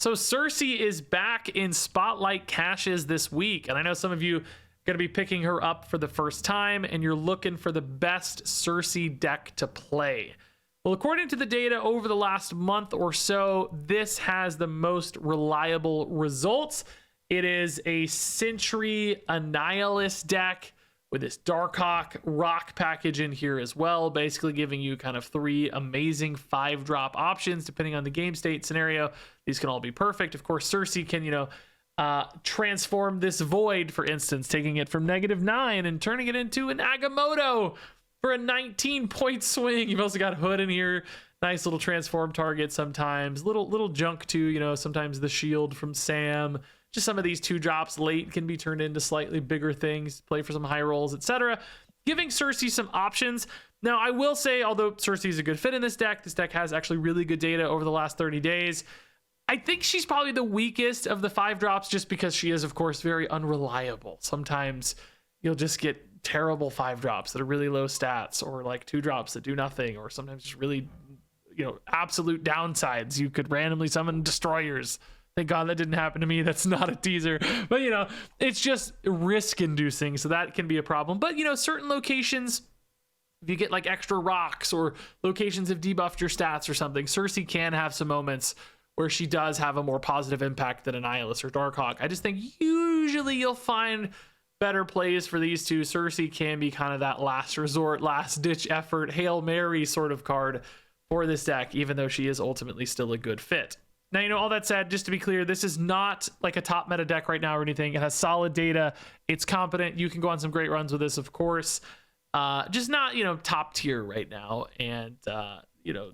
So Cersei is back in Spotlight caches this week, and I know some of you are going to be picking her up for the first time, and you're looking for the best Cersei deck to play. Well, according to the data over the last month or so, this has the most reliable results. It is a Sentry Annihilus deck with this Darkhawk rock package in here as well, basically giving you kind of 3 amazing 5-drop options depending on the game state scenario. These can all be perfect. Of course, Cersei can, transform this Void, for instance, taking it from -9 and turning it into an Agamotto for a 19-point swing. You've also got Hood in here. Nice little transform target sometimes. Little junk too, sometimes the shield from Sam. Just some of these 2-drops late can be turned into slightly bigger things, play for some high rolls, etc. Giving Cersei some options. Now, I will say, although Cersei is a good fit in this deck has actually really good data over the last 30 days. I think she's probably the weakest of the 5-drops just because she is, of course, very unreliable. Sometimes you'll just get terrible 5-drops that are really low stats, or like 2-drops that do nothing, or sometimes just really, absolute downsides. You could randomly summon destroyers. Thank God that didn't happen to me. That's not a teaser. But, it's just risk inducing. So that can be a problem. But, certain locations, if you get like extra rocks or locations have debuffed your stats or something, Cersei can have some moments where she does have a more positive impact than Annihilus or Darkhawk. I just think usually you'll find better plays for these two. Cersei can be kind of that last resort, last ditch effort, Hail Mary sort of card for this deck, even though she is ultimately still a good fit. Now, all that said, just to be clear, this is not like a top meta deck right now or anything. It has solid data. It's competent. You can go on some great runs with this, of course. Just not, top tier right now. And,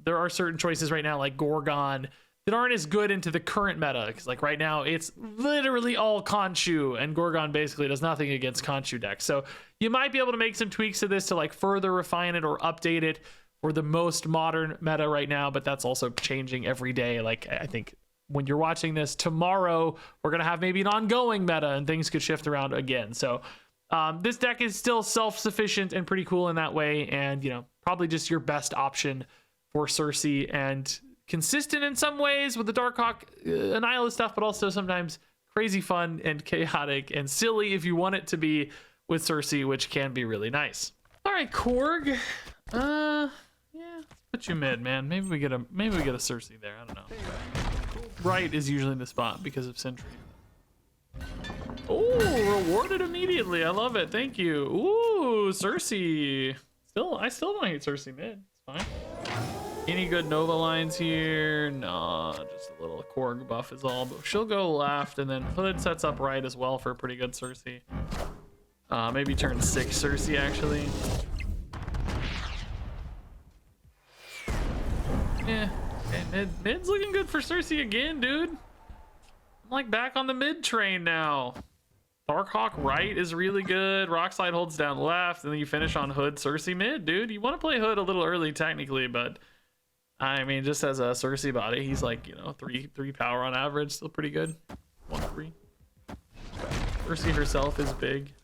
there are certain choices right now like Gorgon that aren't as good into the current meta. Because like right now, it's literally all Khonshu, and Gorgon basically does nothing against Khonshu decks. So you might be able to make some tweaks to this to like further refine it or update it for the most modern meta right now, but that's also changing every day. Like, I think when you're watching this tomorrow, we're going to have maybe an ongoing meta and things could shift around again. So this deck is still self-sufficient and pretty cool in that way. And, probably just your best option for Cersei, and consistent in some ways with the Darkhawk Annihilus stuff, but also sometimes crazy fun and chaotic and silly if you want it to be with Cersei, which can be really nice. All right, Korg. Yeah, let's put you mid, man. Maybe we get a Cersei there. I don't know. Right is usually the spot because of Sentry. Oh, rewarded immediately. I love it. Thank you. Ooh, Cersei. I still don't hate Cersei mid. It's fine. Any good Nova lines here? No, just a little Korg buff is all. But she'll go left, and then Hood sets up right as well for a pretty good Cersei. Maybe turn 6 Cersei actually. Yeah, mid's looking good for Cersei again, dude. I'm like back on the mid train now. Darkhawk right is really good. Rockslide holds down left, and then you finish on Hood Cersei mid, dude. You want to play Hood a little early technically, but I mean, just as a Cersei body, he's like, 3 power on average, still pretty good. 1-3. Cersei herself is big.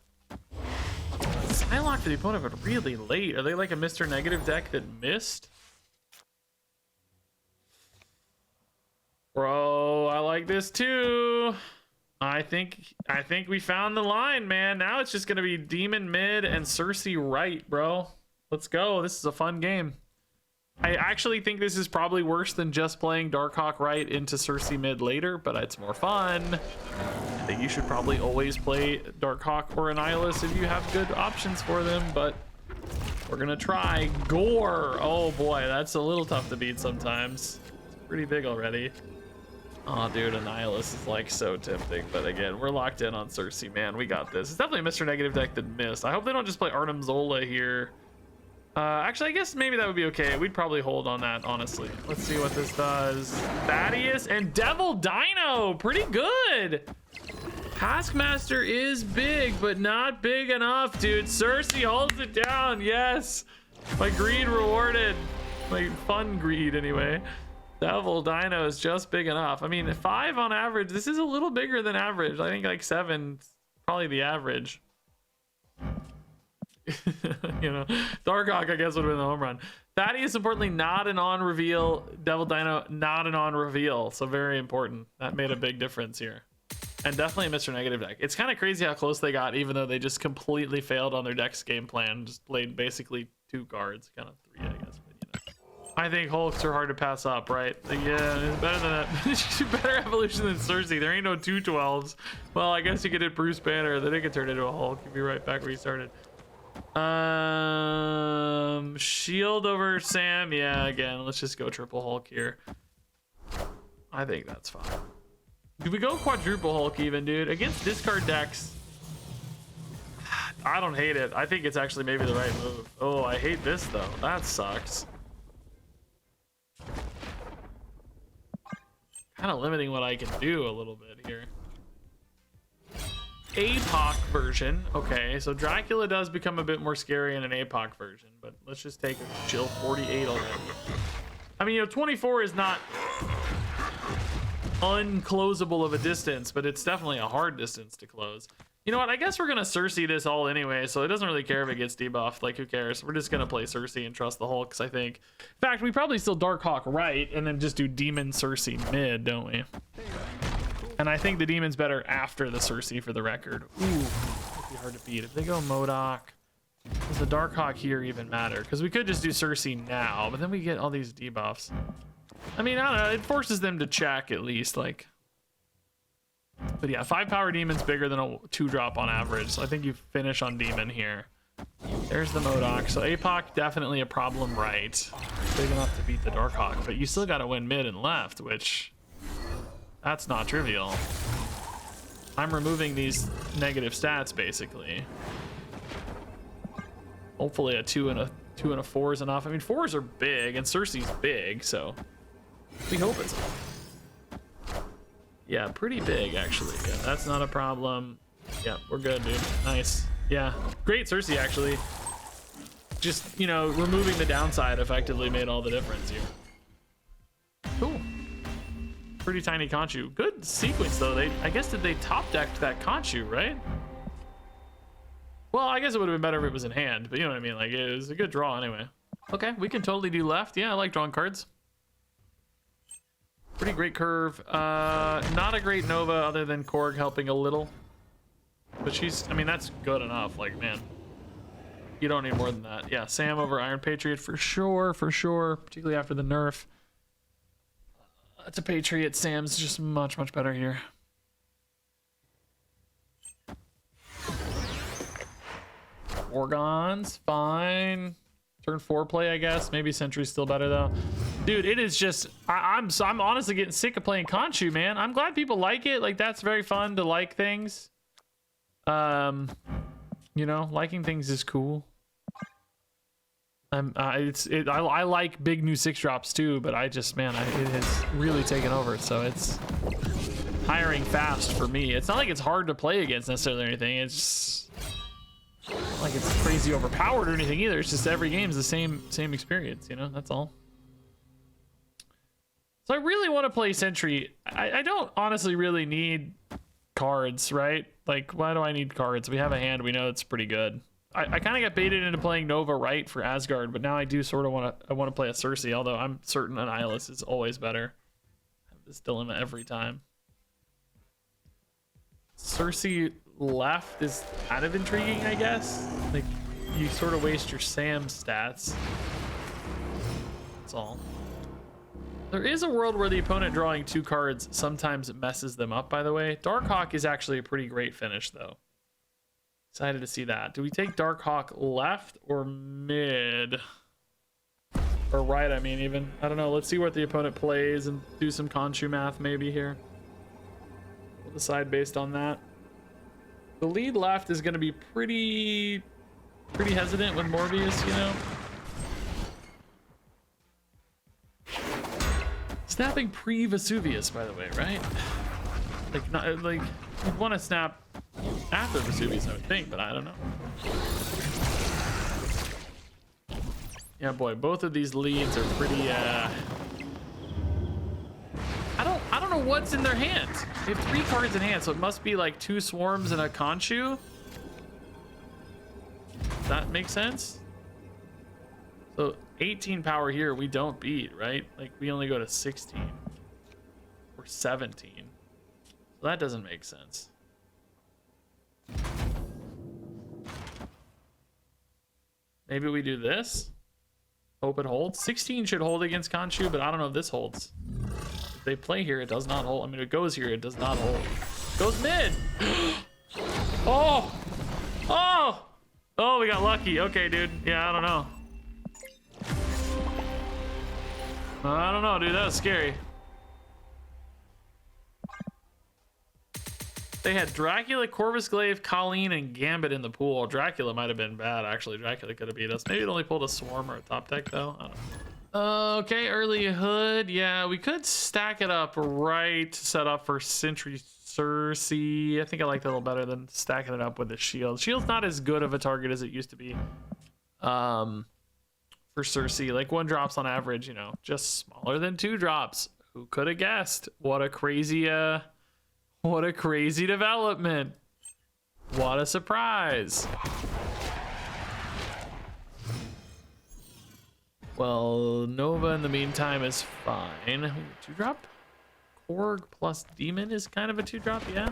Psylocke to the opponent, but really late. Are they like a Mr. Negative deck that missed? Bro, I like this too. I think we found the line, man. Now it's just gonna be Demon mid and Cersei right, bro. Let's go. This is a fun game. I actually think this is probably worse than just playing Darkhawk right into Cersei mid later, but it's more fun. I think you should probably always play Darkhawk or Annihilus if you have good options for them, but we're gonna try. Gore. Oh boy, that's a little tough to beat sometimes. It's pretty big already. Oh, dude, Annihilus is like so tempting, but again, we're locked in on Cersei, man. We got this. It's definitely a Mr. Negative deck that missed. I hope they don't just play Arnim Zola here. Actually, I guess maybe that would be okay. We'd probably hold on that, honestly. Let's see what this does. Thaddeus and Devil Dino, pretty good. Taskmaster is big, but not big enough, dude. Cersei holds it down. Yes, my greed rewarded. My fun greed, anyway. Devil Dino is just big enough. I mean, 5 on average. This is a little bigger than average. I think like 7, probably the average. Darkhawk, I guess, would have been the home run. Fatty is importantly not an on reveal. Devil Dino, not an on reveal. So very important. That made a big difference here. And definitely a Mr. Negative deck. It's kind of crazy how close they got, even though they just completely failed on their deck's game plan. Just played basically 2 cards, kind of 3, I guess. But, you know. I think Hulks are hard to pass up, right? Like, yeah, it's better than that. Better evolution than Cersei. There ain't no 2/12s. Well, I guess you could hit Bruce Banner, then it could turn into a Hulk. You'd be right back where you started. Shield over Sam. Yeah, again, let's just go triple Hulk here. I think that's fine. Do we go quadruple Hulk even, dude? Against discard decks, I don't hate it. I think it's actually maybe the right move. Oh, I hate this though. That sucks. Kind of limiting what I can do a little bit here. APOC version. Okay, so Dracula does become a bit more scary in an APOC version, but let's just take a chill 48 already. I mean, you know, 24 is not unclosable of a distance, but it's definitely a hard distance to close. You know what? I guess we're gonna Cersei this all anyway, so it doesn't really care if it gets debuffed. Like, who cares? We're just gonna play Cersei and trust the Hulks, I think. In fact, we probably still Darkhawk right, and then just do Demon Cersei mid, don't we? And I think the Demon's better after the Cersei, for the record. Ooh, that'd be hard to beat. If they go MODOK, does the Darkhawk here even matter? Because we could just do Cersei now, but then we get all these debuffs. I mean, I don't know. It forces them to check at least, like. But yeah, 5 power Demon's bigger than a 2-drop on average. So I think you finish on Demon here. There's the MODOK. So APOC definitely a problem, right? Big enough to beat the Darkhawk, but you still got to win mid and left, which that's not trivial. I'm removing these negative stats basically. Hopefully a 2 and a 4 is enough. I mean, 4s are big and Cersei's big, so we hope it's enough. Yeah, pretty big actually. Yeah, that's not a problem. Yeah, we're good, dude. Nice. Yeah, great Cersei actually. Just, you know, removing the downside effectively made all the difference here. Cool. Pretty tiny Khonshu. Good sequence though. I guess did they top decked that Khonshu, right? Well, I guess it would have been better if it was in hand, but you know what I mean. Like, it was a good draw anyway. Okay, we can totally do left. Yeah, I like drawing cards. Pretty great curve. Not a great Nova other than Korg helping a little. But she's, I mean, that's good enough. Like, man, you don't need more than that. Yeah, Sam over Iron Patriot for sure, particularly after the nerf. That's a Patriot. Sam's just much, much better here. Orgons, fine. Turn 4 play, I guess. Maybe Sentry's still better though. Dude, it is just I'm honestly getting sick of playing Khonshu, man. I'm glad people like it. Like, that's very fun to like things. You know, liking things is cool. I like big new 6-drops too, but I just, man, it has really taken over. So it's hiring fast for me. It's not like it's hard to play against necessarily or anything. It's not like it's crazy overpowered or anything either. It's just every game's the same experience, you know. That's all. So I really want to play Sentry. I don't honestly really need cards, right? Like, why do I need cards? We have a hand. We know it's pretty good. I kind of got baited into playing Nova right for Asgard, but now I do sort of want to play a Cersei, although I'm certain an Eyeless is always better. I have this dilemma every time. Cersei left is kind of intriguing, I guess. Like, you sort of waste your Sam stats. That's all. There is a world where the opponent drawing 2 cards sometimes messes them up, by the way. Darkhawk is actually a pretty great finish, though. Excited to see that. Do we take Darkhawk left or mid? Or right, I mean, even. I don't know. Let's see what the opponent plays and do some Khonshu math maybe here. We'll decide based on that. The lead left is going to be pretty hesitant with Morbius, you know? Snapping pre-Vesuvius, by the way, right? Like, not like you'd want to snap after Vesuvius, I would think, but I don't know. Yeah, boy, both of these leads are pretty. I don't know what's in their hands. They have 3 cards in hand, so it must be like 2 swarms and a Khonshu. Does that make sense? So 18 power here, we don't beat, right? Like we only go to 16 or 17. So that doesn't make sense. Maybe we do this. Hope it holds. 16 should hold against KHONSHU, but I don't know if this holds. If they play here, it does not hold. I mean, it goes here, it does not hold. Goes mid. Oh! Oh! Oh, we got lucky. Okay, dude. Yeah, I don't know. I don't know, dude. That was scary. They had Dracula, Corvus Glaive, Colleen, and Gambit in the pool. Dracula might have been bad, actually. Dracula could have beat us. Maybe it only pulled a Swarm or a top deck, though. I don't know. Okay, early Hood. Yeah, we could stack it up right to set up for Sentry SERSI. I think I like that a little better than stacking it up with the Shield. Shield's not as good of a target as it used to be. For SERSI, like 1 drops on average, you know, just smaller than 2 drops. Who could have guessed? What a crazy development. What a surprise. Well, Nova in the meantime is fine. 2 drop? Korg plus Demon is kind of a 2 drop, yeah.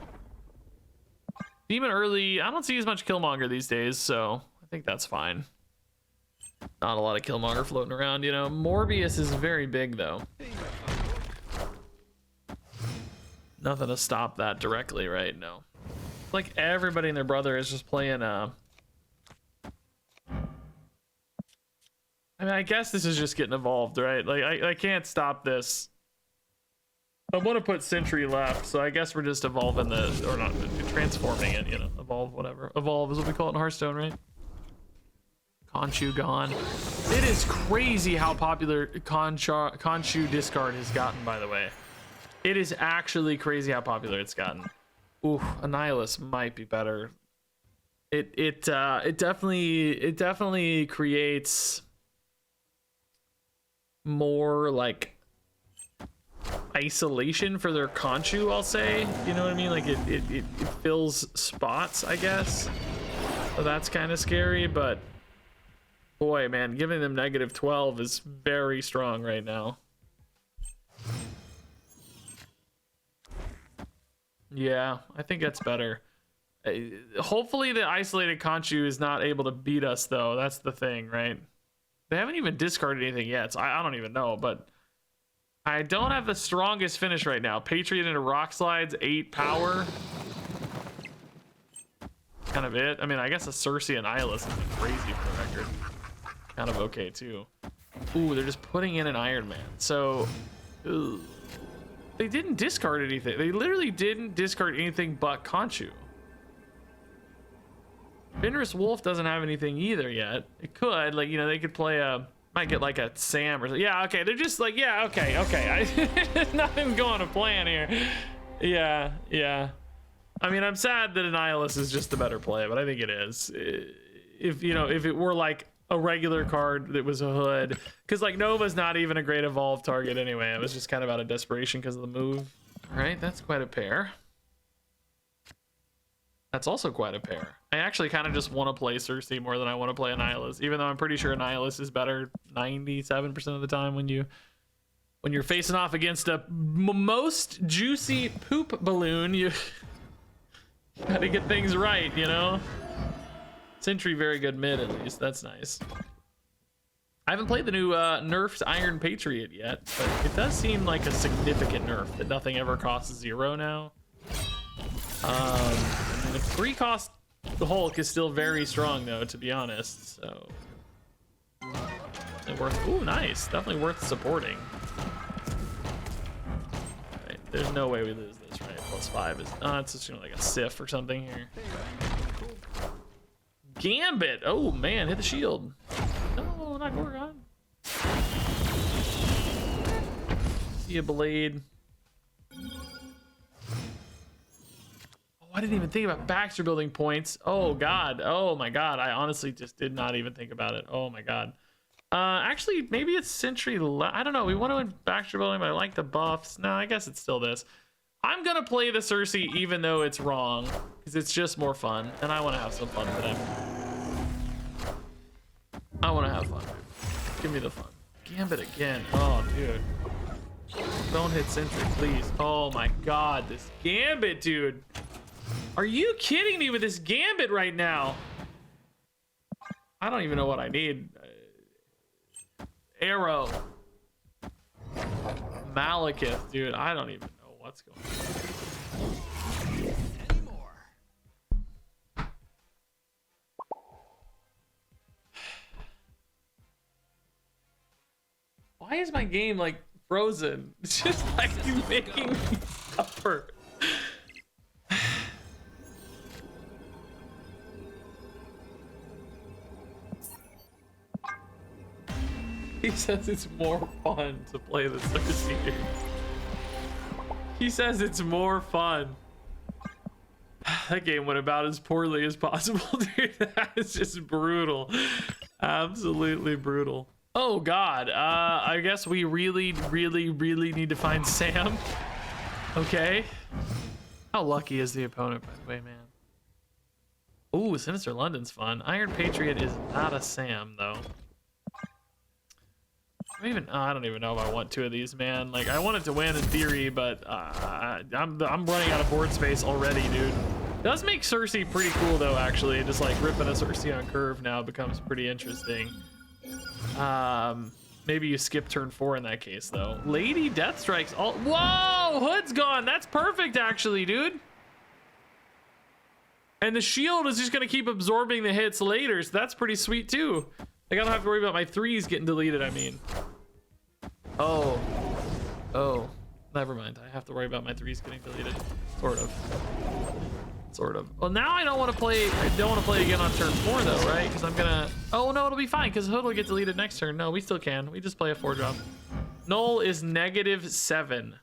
Demon early, I don't see as much Killmonger these days, so I think that's fine. Not a lot of Killmonger floating around, you know. Morbius is very big, though. Nothing to stop that directly, right? No. Like everybody and their brother is just playing, I mean, I guess this is just getting evolved, right? Like, I can't stop this. I want to put Sentry left, so I guess we're just evolving or not, transforming it, you know. Evolve, whatever. Evolve is what we call it in Hearthstone, right? KHONSHU gone. It is crazy how popular KHONSHU discard has gotten, by the way. It is actually crazy how popular it's gotten. Ooh, Annihilus might be better. It definitely creates more like isolation for their KHONSHU, I'll say. You know what I mean? Like it fills spots, I guess. So that's kind of scary, but boy, man, giving them -12 is very strong right now. Yeah, I think that's better. Hopefully the isolated KHONSHU is not able to beat us, though. That's the thing, right? They haven't even discarded anything yet, so I don't even know, but I don't have the strongest finish right now. Patriot into Rock Slides, 8 power. Kind of it. I mean, I guess a SERSI and Annihilus is crazy for the record. Kind of okay, too. Ooh, they're just putting in an Iron Man. So, ooh. They didn't discard anything. They literally didn't discard anything but KHONSHU. Fenris Wolf doesn't have anything either yet. It could, like, you know, they could play might get like a Sam or something. Yeah, okay. They're just like, yeah, okay. Nothing's going to plan here. Yeah. I mean, I'm sad that Annihilus is just the better play, but I think it is. If, you know, if it were like a regular card that was a Hood, because like Nova's not even a great evolve target anyway. It was just kind of out of desperation because of the move. All right, that's quite a pair. That's also quite a pair. I actually kind of just want to play SERSI more than I want to play Annihilus, even though I'm pretty sure Annihilus is better 97% of the time when you're facing off against a most juicy poop balloon. You gotta get things right, you know. Sentry very good mid, at least. That's nice. I haven't played the new nerfed Iron Patriot yet, but it does seem like a significant nerf that nothing ever costs 0 now. And the 3-cost Hulk is still very strong, though, to be honest. So, ooh, nice. Definitely worth supporting. Right, there's no way we lose this, right? +5 is it's just, you know, like a Sif or something here. Gambit. Oh man, hit the shield. No, not Gorgon. See a blade. Oh, I didn't even think about Baxter building points. Oh god. Oh my god. I honestly just did not even think about it. Oh my god. Actually, maybe it's Sentry. I don't know. We want to win Baxter building, but I like the buffs. No, I guess it's still this. I'm gonna play the SERSI even though it's wrong, because it's just more fun, and I want to have some fun today. I want to have fun. Give me the fun. Gambit again. Oh, dude. Don't hit Sentry, please. Oh my god, this Gambit, dude. Are you kidding me with this Gambit right now? I don't even know what I need. Arrow. Malekith, dude. I don't even know what's going on. Why is my game like frozen? It's just like you making me suffer. He says it's more fun to play the Cersei game. He says it's more fun. That game went about as poorly as possible, dude. That is just brutal. Absolutely brutal. Oh god, I guess we really need to find Sam. Okay. How lucky is the opponent, by the way, man? Ooh, Sinister London's fun. Iron Patriot is not a Sam, though. I don't even know if I want two of these, man. Like, I wanted to win in theory, but I'm running out of board space already, dude. It does make Cersei pretty cool, though, actually. Just like ripping a Cersei on curve now becomes pretty interesting. Maybe you skip turn 4 in that case, though. Lady Death Strikes all. Whoa, Hood's gone. That's perfect, actually, dude. And the shield is just gonna keep absorbing the hits later, so that's pretty sweet too. Like, I don't have to worry about my 3s getting deleted. I mean, oh, never mind. I have to worry about my 3s getting deleted, sort of. Well, now I don't want to play. I don't want to play again on turn 4 though, right? Because I'm gonna. Oh no, it'll be fine because Hood will get deleted next turn. No, we still can. We just play a 4-drop. Null is -7.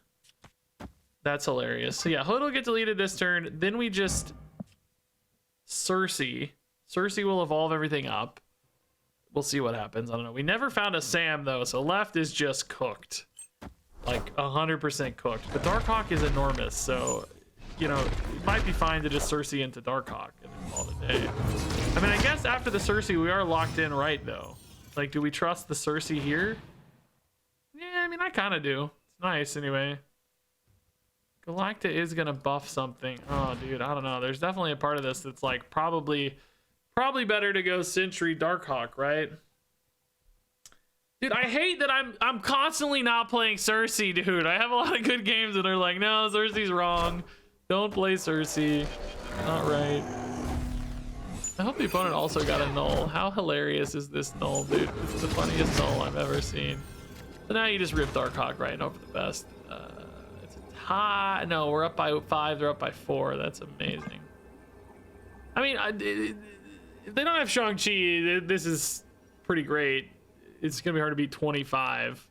That's hilarious. So yeah, Hood will get deleted this turn. Then we just Cersei. Cersei will evolve everything up. We'll see what happens. I don't know. We never found a Sam though, so left is just cooked, like 100% cooked. But Darkhawk is enormous, so you know it might be fine to just Cersei into Darkhawk and then call it a day. I mean, I guess after the Cersei we are locked in, right? Though, like, do we trust the Cersei here? Yeah, I mean, I kind of do. It's nice anyway. Galacta is gonna buff something. Oh, dude, I don't know. There's definitely a part of this that's like probably better to go Sentry Darkhawk, right? Dude, I hate that I'm constantly not playing Cersei, dude. I have a lot of good games that are like, no, Cersei's wrong. Don't play Cersei. Not right. I hope the opponent also got a null. How hilarious is this null, dude? It's the funniest null I've ever seen. So now you just rip Darkhawk right and over the best. It's a tie. No, we're up by 5. They're up by 4. That's amazing. I mean, if they don't have Shang-Chi, this is pretty great. It's gonna be hard to beat 25.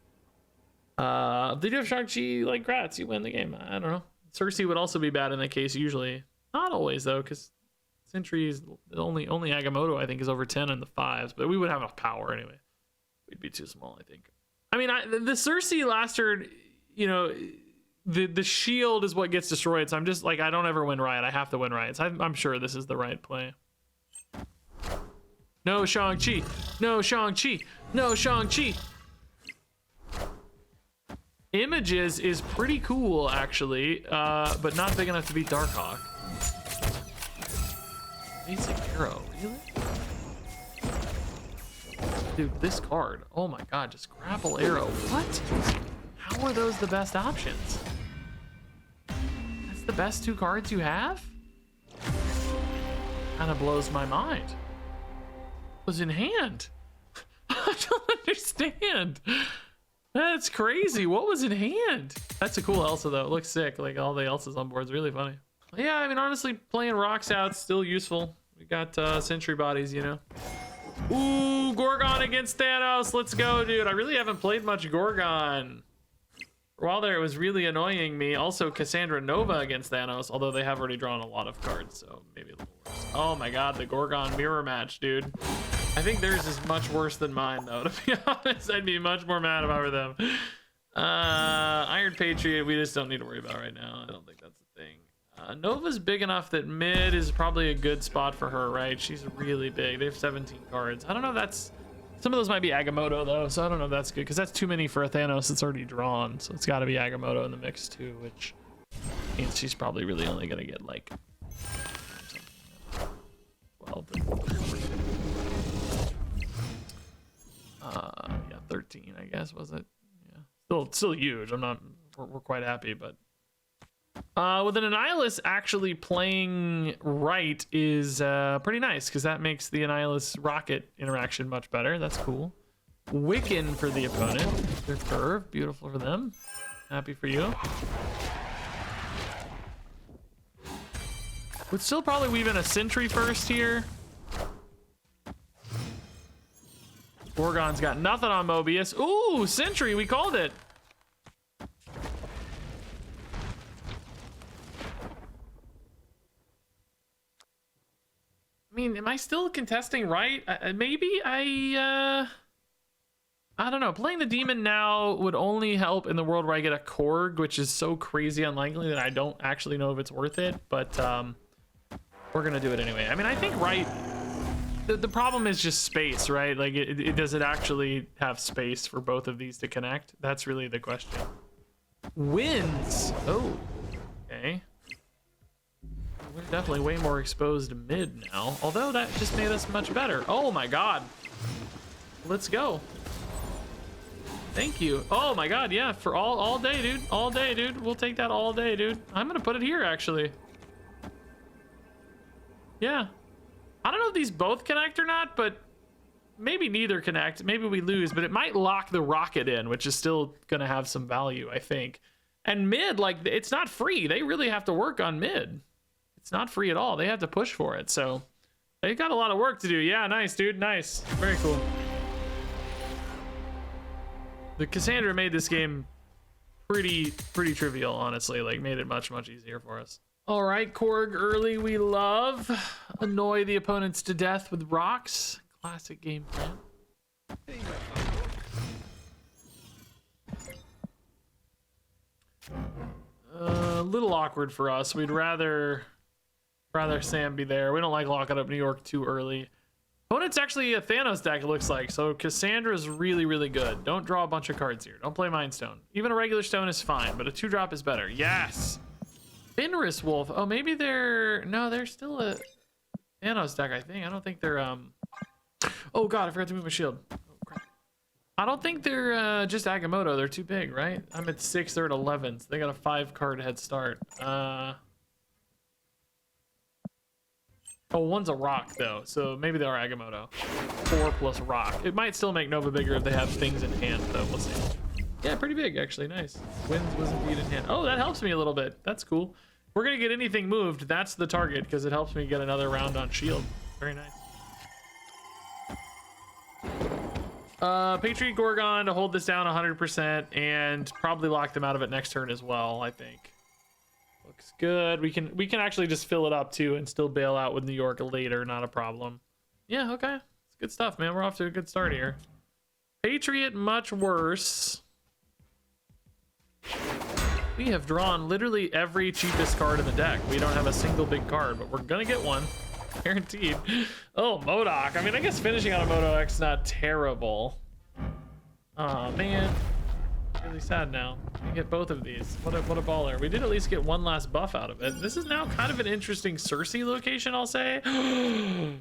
If they do have Shang-Chi, like, grats, you win the game. I don't know. Cersei would also be bad in that case usually. Not always though, because Sentry is only Agamotto I think is over 10 in the 5s, but we would have enough power anyway. We'd be too small, I think. I mean, the Cersei last turn, you know, the shield is what gets destroyed. So I'm just like, I don't ever win right. I have to win right. So I'm sure this is the right play. No Shang-Chi. No Shang-Chi. No Shang-Chi. Images is pretty cool, actually, but not big enough to beat Darkhawk. Basic arrow, really? Dude, this card. Oh my god, just grapple arrow. What? How are those the best options? That's the best 2 cards you have? Kind of blows my mind. Was in hand. I don't understand. That's crazy. What was in hand? That's a cool Elsa though. It looks sick. Like all the Elsas on board is really funny. Yeah, I mean, honestly, playing rocks out's still useful. We got Sentry bodies, you know. Ooh, Gorgon against Thanos. Let's go, dude. I really haven't played much Gorgon. For a while there, it was really annoying me. Also, Cassandra Nova against Thanos, although they have already drawn a lot of cards, so maybe a little worse. Oh my god, the Gorgon mirror match, dude. I think theirs is much worse than mine, though, to be honest. I'd be much more mad if I were them. Iron Patriot, we just don't need to worry about right now. I don't think that's a thing. Nova's big enough that mid is probably a good spot for her, right? She's really big. They have 17 cards. I don't know if that's Some of those might be Agamotto though, so I don't know if that's good because that's too many for a Thanos that's already drawn. So it's got to be Agamotto in the mix too, which means she's probably really only gonna get like 12. Yeah, 13, I guess, was it? Yeah, still huge. We're quite happy, but with an Annihilus actually playing right is pretty nice because that makes the Annihilus rocket interaction much better. That's cool. Wiccan for the opponent. Their curve, beautiful for them. Happy for you. Would still probably weave in a Sentry first here. Gorgon's got nothing on Mobius. Ooh, Sentry, we called it. I mean, am I still contesting right? Maybe I don't know. Playing the demon now would only help in the world where I get a Korg, which is so crazy unlikely that I don't actually know if it's worth it. But we're gonna do it anyway. I mean, I think right. The problem is just space, right? Like, does it actually have space for both of these to connect? That's really the question. Wins. Oh, okay. We're definitely way more exposed to mid now. Although that just made us much better. Oh my god. Let's go. Thank you. Oh my god, yeah, for all day, dude. All day, dude. We'll take that all day, dude. I'm gonna put it here, actually. Yeah. I don't know if these both connect or not, but maybe neither connect. Maybe we lose, but it might lock the rocket in, which is still gonna have some value, I think. And mid, like, it's not free. They really have to work on mid. It's not free at all. They have to push for it, so they got a lot of work to do. Yeah, nice, dude. Nice. Very cool. The Cassandra made this game pretty trivial, honestly. Like, made it much easier for us. All right, Korg early we love. Annoy the opponents to death with rocks. Classic game plan. A little awkward for us. We'd rather Sam be there. We don't like locking up New York too early. Opponent's actually a Thanos deck, it looks like. So Cassandra's really good. Don't draw a bunch of cards here. Don't play Mind Stone. Even a regular stone is fine, but a 2-drop is better. Yes! Fenris Wolf. Oh, maybe they're... No, they're still a Thanos deck, I think. I don't think they're... Oh god, I forgot to move my shield. Oh, crap. I don't think they're just Agamotto. They're too big, right? I'm at 6, they're at 11. So they got a 5-card head start. Oh, one's a rock, though, so maybe they are Agamotto. 4 plus rock. It might still make Nova bigger if they have things in hand, though. We'll see. Yeah, pretty big, actually. Nice. Winds was indeed in hand. Oh, that helps me a little bit. That's cool. If we're going to get anything moved, that's the target, because it helps me get another round on shield. Very nice. Patriot Gorgon to hold this down 100% and probably lock them out of it next turn as well, I think. Looks good. We can actually just fill it up too and still bail out with New York later. Not a problem. Yeah, okay. It's good stuff, man. We're off to a good start here. Patriot much worse. We have drawn literally every cheapest card in the deck. We don't have a single big card, but we're gonna get one. Guaranteed. Oh, MODOK. I mean, I guess finishing on a MODOK is not terrible. Oh man. Really sad now. We get both of these. What a baller. We did at least get one last buff out of it. This is now kind of an interesting SERSI location, I'll say.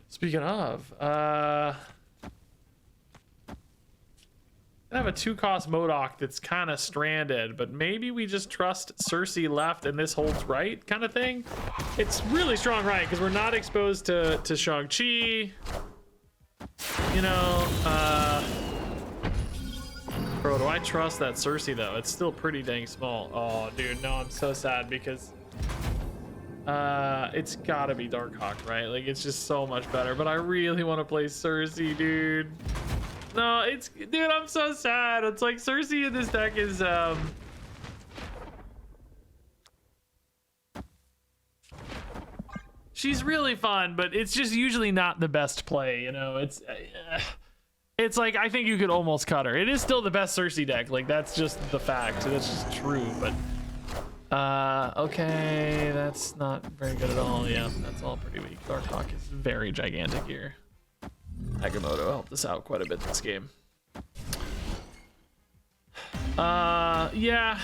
Speaking of, I have a 2-cost MODOK that's kind of stranded, but maybe we just trust SERSI left and this holds right kind of thing. It's really strong right because we're not exposed to Shang-Chi. You know, bro, do I trust that SERSI though? It's still pretty dang small. Oh, dude, no, I'm so sad because it's gotta be Darkhawk, right? Like, it's just so much better, but I really want to play SERSI, dude. No, dude, I'm so sad. It's like SERSI in this deck is she's really fun, but it's just usually not the best play, you know. It's like, I think you could almost cut her. It is still the best SERSI deck. Like, that's just the fact. That's just true. But okay, that's not very good at all. Yeah, that's all pretty weak. Darkhawk is very gigantic here. Agamotto helped us out quite a bit this game. Yeah.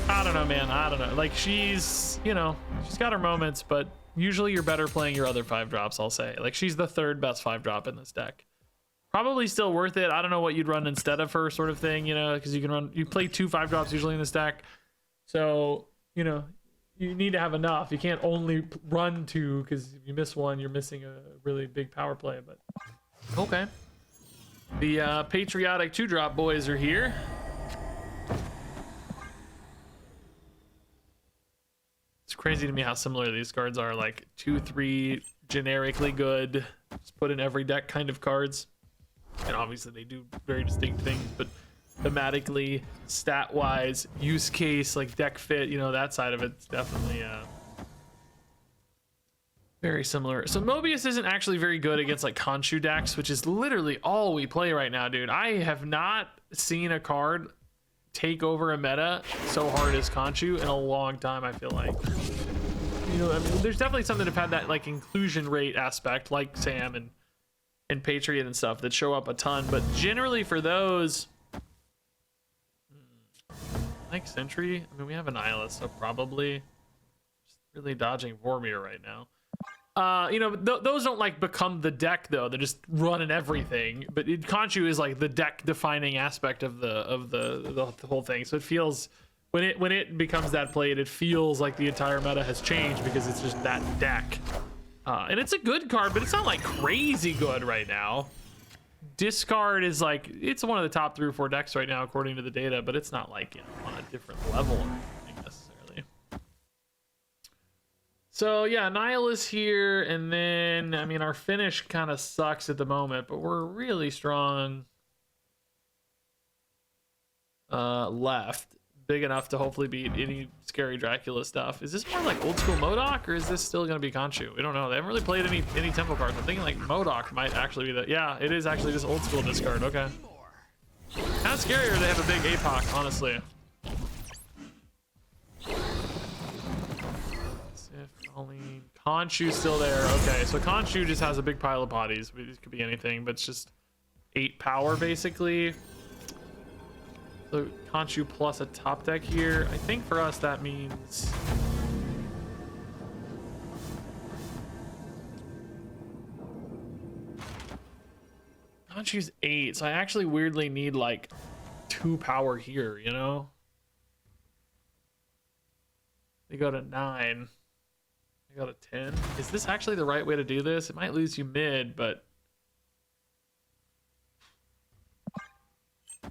I don't know, man. I don't know. Like, she's, you know, she's got her moments, but usually you're better playing your other 5-drops, I'll say. Like, she's the third best 5-drop in this deck. Probably still worth it. I don't know what you'd run instead of her, sort of thing, you know, because you play 2 5-drops usually in this deck. So, you know, you need to have enough. You can't only run 2, because if you miss 1, you're missing a really big power play. But okay. The patriotic 2-drop boys are here. It's crazy to me how similar these cards are. Like 2-3 generically good, just put in every deck kind of cards. And obviously they do very distinct things, but thematically, stat-wise, use case, like deck fit, you know, that side of it's definitely very similar. So Mobius isn't actually very good against like KHONSHU decks, which is literally all we play right now, dude. I have not seen a card take over a meta so hard as KHONSHU in a long time, I feel like. You know, I mean, there's definitely something to have that like inclusion rate aspect, like Sam and Patriot and stuff that show up a ton, but generally for those, like Sentry, I mean, we have an Nihilist, so probably just really dodging Vormir right now. You know, those don't like become the deck though. They're just running everything. But KHONSHU is like the deck defining aspect of the whole thing. So it feels when it becomes that played, it feels like the entire meta has changed because it's just that deck. And it's a good card, but it's not like crazy good right now. Discard is like, it's one of the top 3 or 4 decks right now according to the data, but it's not like, you know, on a different level or anything necessarily. So yeah, Nihilus here, and then I mean our finish kind of sucks at the moment, but we're really strong left, big enough to hopefully beat any scary Dracula stuff. Is this more like old school MODOK, or is this still gonna be KHONSHU? We don't know. They haven't really played any tempo cards. I'm thinking like MODOK might actually be the, yeah, it is actually just old school discard. Okay. Kind of scarier they have a big APOC, honestly. KHONSHU's still there. Okay, so KHONSHU just has a big pile of bodies. It could be anything, but it's just 8 power basically. So KHONSHU plus a top deck here. I think for us that means KHONSHU's 8, so I actually weirdly need like 2 power here, you know? They go to 9. I got a 10. Is this actually the right way to do this? It might lose you mid, but I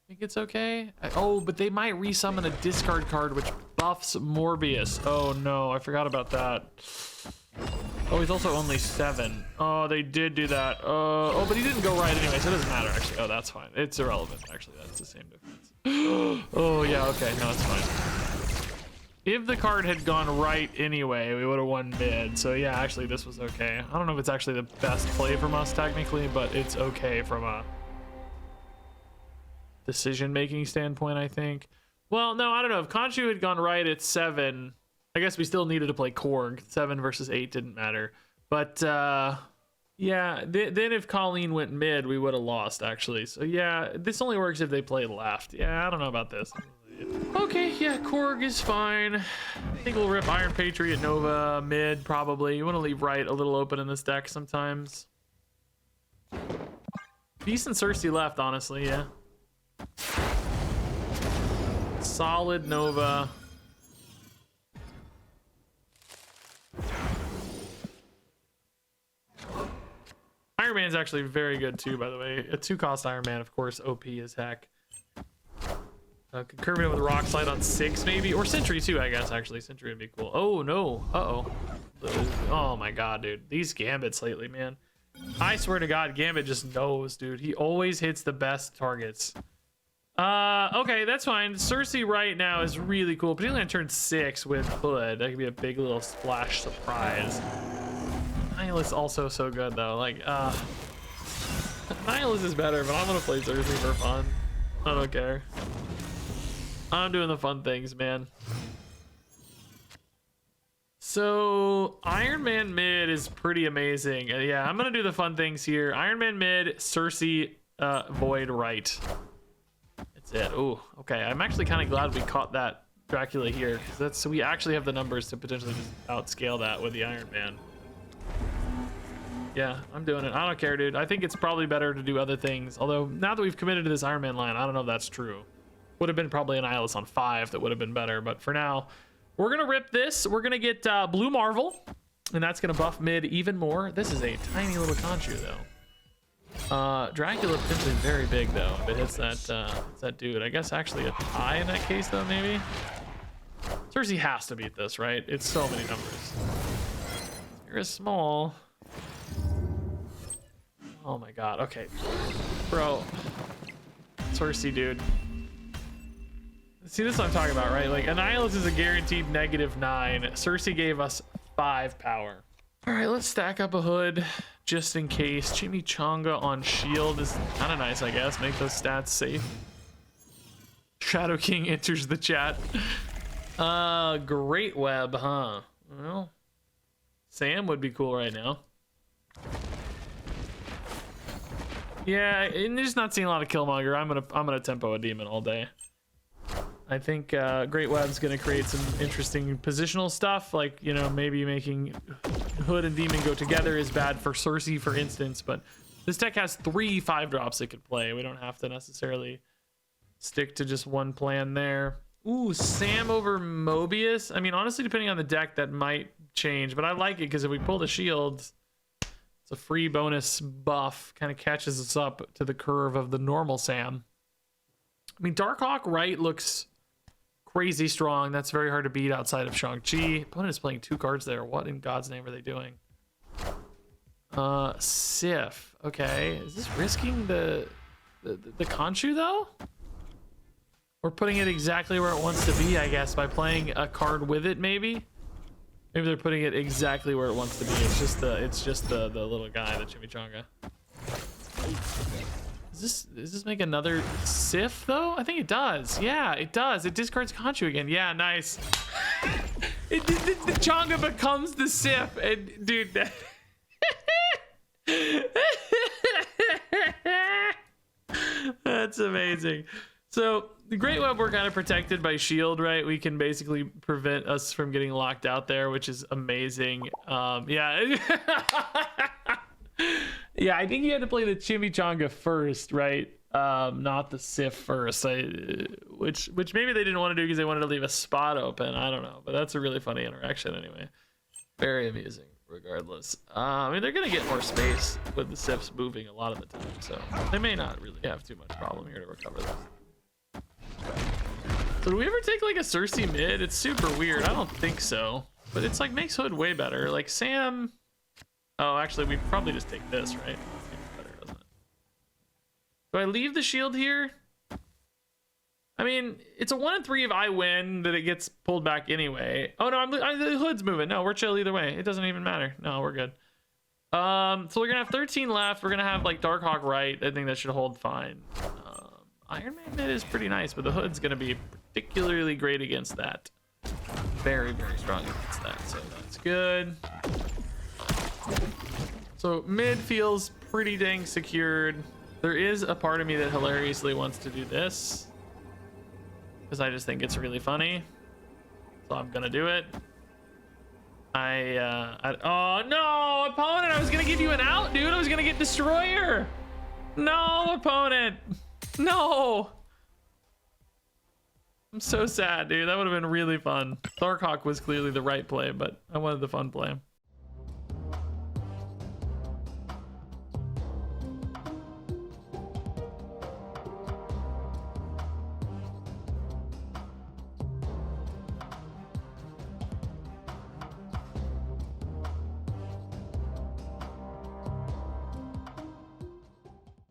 think it's okay. Oh, but they might resummon a discard card which buffs Morbius. Oh no, I forgot about that. Oh, he's also only 7. Oh, they did do that. Oh, but he didn't go right anyway, so it doesn't matter actually. Oh, that's fine. It's irrelevant actually. That's the same difference. Oh yeah, okay, no, it's fine. If the card had gone right anyway, we would have won mid. So yeah, actually this was okay. I don't know if it's actually the best play from us technically, but it's okay from a decision-making standpoint, I think. Well, no, I don't know. If KHONSHU had gone right at 7, I guess we still needed to play Korg. 7 versus 8 didn't matter. But yeah, then if Colleen went mid, we would have lost actually. So yeah, this only works if they play left. Yeah, I don't know about this. Okay, yeah, Korg is fine. I think we'll rip Iron Patriot Nova mid, probably. You want to leave right a little open in this deck sometimes. Decent SERSI left, honestly, yeah. Solid Nova. Iron Man's actually very good too, by the way. A 2-cost Iron Man, of course, OP as heck. Could curve it with Rock Slide on 6 maybe, or Sentry too, I guess. Actually, Sentry would be cool. Oh no, oh my god, dude, these Gambits lately, man. I swear to god, Gambit just knows, dude. He always hits the best targets. Okay, that's fine. SERSI right now is really cool, particularly on turn 6 with Hood. That could be a big little splash surprise. Nihilus also so good though. Like Nihilus is better, but I'm gonna play SERSI for fun. I don't care. I'm doing the fun things, man. So Iron Man mid is pretty amazing. Yeah, I'm gonna do the fun things here. Iron Man mid, Cersei, Void right. That's it. Ooh, okay. I'm actually kind of glad we caught that Dracula here, because that's so we actually have the numbers to potentially just outscale that with the Iron Man. Yeah, I'm doing it. I don't care, dude. I think it's probably better to do other things. Although now that we've committed to this Iron Man line, I don't know if that's true. Would have been probably an Eyeless on 5 that would have been better, but for now, we're gonna rip this. We're gonna get Blue Marvel, and that's gonna buff mid even more. This is a tiny little Khonshu though. Dracula potentially very big though if it hits that dude. I guess actually a tie in that case though, maybe. Cersei has to beat this, right? It's so many numbers. You're a small. Oh my god. Okay, bro. Cersei, dude. See, this is what I'm talking about, right? Like, Annihilus is a guaranteed -9. Cersei gave us 5 power. All right, let's stack up a hood just in case. Chimichanga on shield is kind of nice, I guess. Make those stats safe. Shadow King enters the chat. Great Web, huh? Well, Sam would be cool right now. Yeah, and just not seeing a lot of Killmonger. I'm gonna tempo a demon all day. I think Great Web's gonna create some interesting positional stuff, like, you know, maybe making Hood and Demon go together is bad for Cersei, for instance, but this deck has 3 5-drops it could play. We don't have to necessarily stick to just one plan there. Ooh, Sam over Mobius. I mean, honestly, depending on the deck, that might change, but I like it because if we pull the shield, it's a free bonus buff, kind of catches us up to the curve of the normal Sam. I mean, Darkhawk right looks crazy strong. That's very hard to beat outside of Shang-Chi. Opponent is playing 2 cards there. What in God's name are they doing? Sif. Okay. Is this risking the Khonshu though? We're putting it exactly where it wants to be, I guess, by playing a card with it, maybe? Maybe they're putting it exactly where it wants to be. It's just the little guy, the Chimichanga. Does this make another Sif though? I think it does. Yeah, it does. It discards Khonshu again. Yeah, nice. The Changa becomes the Sif, and dude, that's amazing. So the Great Web, we're kind of protected by shield, right? We can basically prevent us from getting locked out there, which is amazing. Yeah. Yeah, I think you had to play the Chimichanga first, right? Not the Sif first, which maybe they didn't want to do because they wanted to leave a spot open. I don't know, but that's a really funny interaction anyway. Very amusing, regardless. I mean, they're gonna get more space with the Sifs moving a lot of the time, so they may not really have too much problem here to recover this. So do we ever take like a Cersei mid? It's super weird. I don't think so, but it's like makes Hood way better. Like Sam. Oh, actually, we probably just take this, right? It's better, doesn't it? Do I leave the shield here? I mean, it's a 1 in 3 if I win that it gets pulled back anyway. Oh no, the Hood's moving. No, we're chill either way. It doesn't even matter. No, we're good. So we're gonna have 13 left. We're gonna have like Darkhawk right. I think that should hold fine. Iron Man mid is pretty nice, but the Hood's gonna be particularly great against that. Very, very strong against that. So that's good. So mid feels pretty dang secured. There is a part of me that hilariously wants to do this because I just think it's really funny. So I'm gonna do it. Oh no, opponent! I was gonna give you an out, dude. I was gonna get Destroyer. No, opponent. No. I'm so sad, dude. That would have been really fun. Darkhawk was clearly the right play, but I wanted the fun play.